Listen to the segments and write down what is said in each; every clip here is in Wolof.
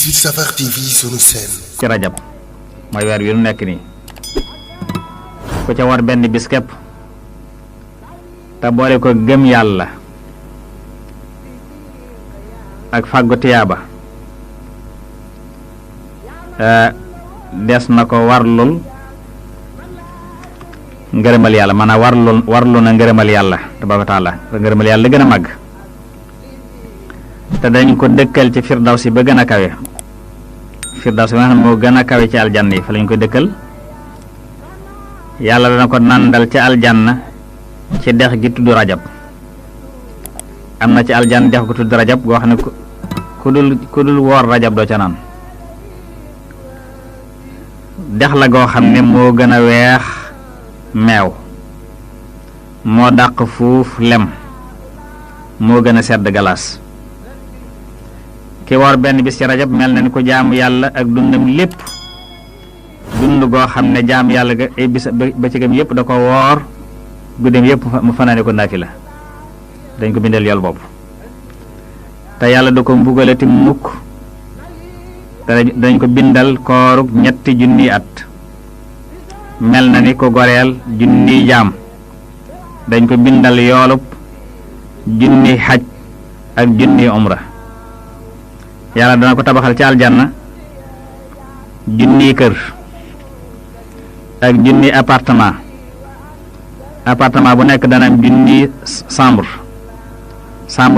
18 Safar TV sunu seen. ci rajab mooy weer wi nu nekk nii ku ca war benn bis képp te boole ko gëm yàlla ak fàggu tiyaaba des na ko warlul ngërëmal yàlla maanaam warlu na ngërëmal yàlla tabaaraka taala ngërëmal yàlla gën a màgg te dañ ko dëkkal ci firdawsi ba gën a kawe firdawsi ba nga xam ne moo gën a kawe ci aljanna yi fa lañ ko dëkkal yàlla dana ko nàndal ci aljanna ci dex gi tudd rajab am na ci aljanna dex gu tudd rajab goo xam ne ku dul woor rajab doo ca naan dex la goo xam ne moo gën a weex meew moo dàq fuuf lem moo gën a sedd galaas ki woor benn bis ci rajab mel na ni ko jaamu yàlla ak dundam lépp dund goo xam ne jaamu yàlla ga ay bis ba ci gëm yépp da ko woor guddeem yépp mu fanaane ko naafila dañ ko bindal yool boobu te yàlla da ko mbugalati mukk te dañ ko bindal koorug 3 junniy at mel na ni ko goreel junniy jaam dañ ko bindal yoolub junniy xaj ak junniy umra yàlla dana ko tabaxal ci aljanna junniy kër ak junniy appartement bu nekk dana am junniy chambre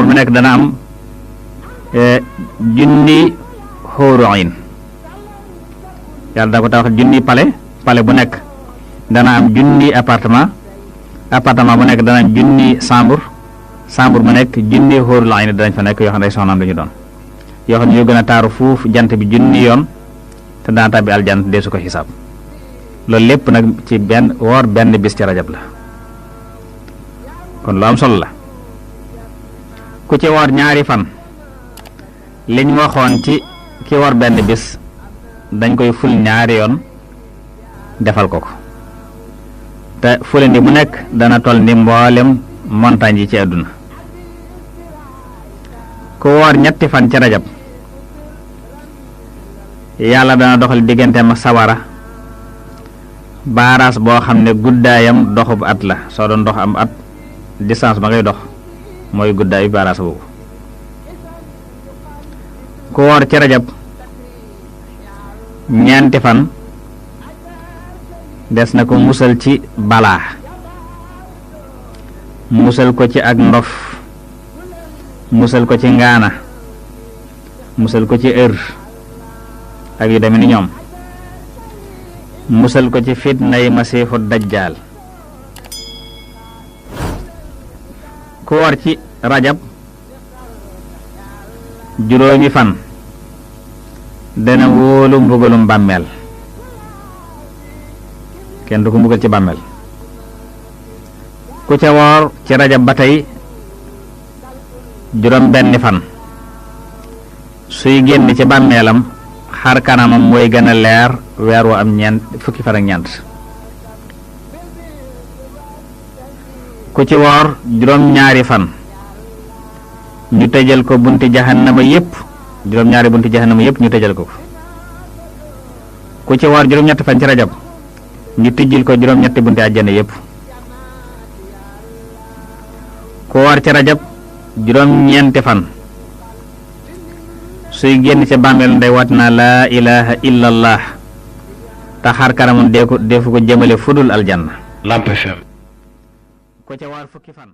bu nekk dana am junniy xóoru ayn yàlla dana ko tabaxal junniy palais bu nekk dana am junniy appartement bu nekk dana am junniy chambre bu nekk junniy xóorul ayn danañ fa nekk yoo xam ne ay soxnaam lañu doon yoo xam ne ñoo gën a taaru fuuf jant bi junni yoon te dana tàbbi aljant dee su ko xisaab loolu lépp nag ci woor benn bis ci rajab la kon lu am solo la ku ci woor ñaari fan liñ waxoon ci ki woor benn bis dañ koy ful ñaari yoon defal ko te fulandi bu nekk dana toll ni mboolem montagne yi ci àdduna ku woor ñetti fan ci rajab yàlla dana doxal digganteem ak sawara baaraas boo xam ne guddaayam doxub at la soo doon dox am at distance ba ngay dox mooy guddaayu baaraas boobu ku woor ci rajab ñeenti fan des na ko musal ci balaa musal ko ci ak ndof musal ko ci ngaana musal ko ci ak yu demee ni ñoom musal ko ci fitnay masiixu dajjaal ku woor ci rajab juróomi fan dana wóolu mbugalum bàmmeel kenn du ko mbugal ci bàmmeel ku ca woor ci rajab ba tey juróom benni fan suy génn ci bàmmeelam xar kanamam mooy gën a leer weer wu am fukki fan ak ñeent ku ci woor juróom ñaari fan ñu tëjal ko bunti jahannama yépp juróom ñaari bunti jahannama yépp ñu tëjal ko ku ci woor juróom ñetti fan ci rajab ñu tijjil ko juróom ñetti bunti àjjana yépp ku woor ci rajab juróom ñeenti fan suy génn ca bàmmeel ndey waat naa laa ilaha illallah te xar kanamam defu ko jëmale fudul aljanna. Lamp FM. ko ca waar fukki fan